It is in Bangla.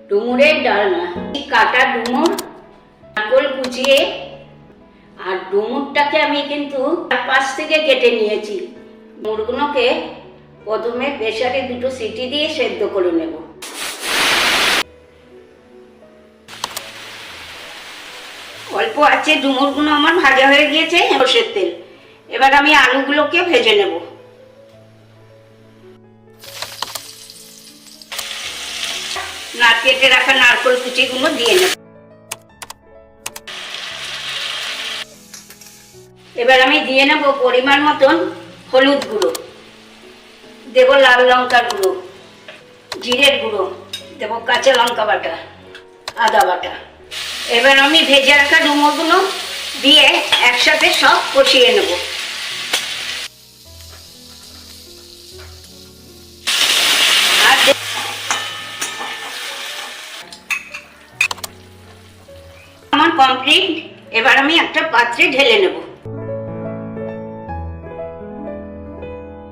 ডুমুরের ডালনা। কাটা ডুমুর, নারকেল কুচিয়ে, আর ডুমুরটাকে আমি কিন্তু পাশ থেকে কেটে নিয়েছি। ডুমুরগুলোকে প্রথমে প্রেসারে 2 সিটি দিয়ে সেদ্ধ করে নেব। অল্প আছে, ডুমুরগুলো আমার ভাজা হয়ে গিয়েছে সরষের তেল। এবার আমি আলুগুলোকে ভেজে নেব। কেটে রাখা নারকেল কুচিগুলো দিয়ে নেব। এবার আমি দিয়ে নেব পরিমাণ মতন হলুদ গুঁড়ো, দেব লাল লঙ্কার গুঁড়ো, জিরের গুঁড়ো, দেব কাঁচা লঙ্কা বাটা, আদা বাটা। এবার আমি ভেজে রাখা ডুমোরগুলো দিয়ে একসাথে সব কষিয়ে নেব। আমার কমপ্লিট। এবার আমি একটা পাত্রে ঢেলে নেব।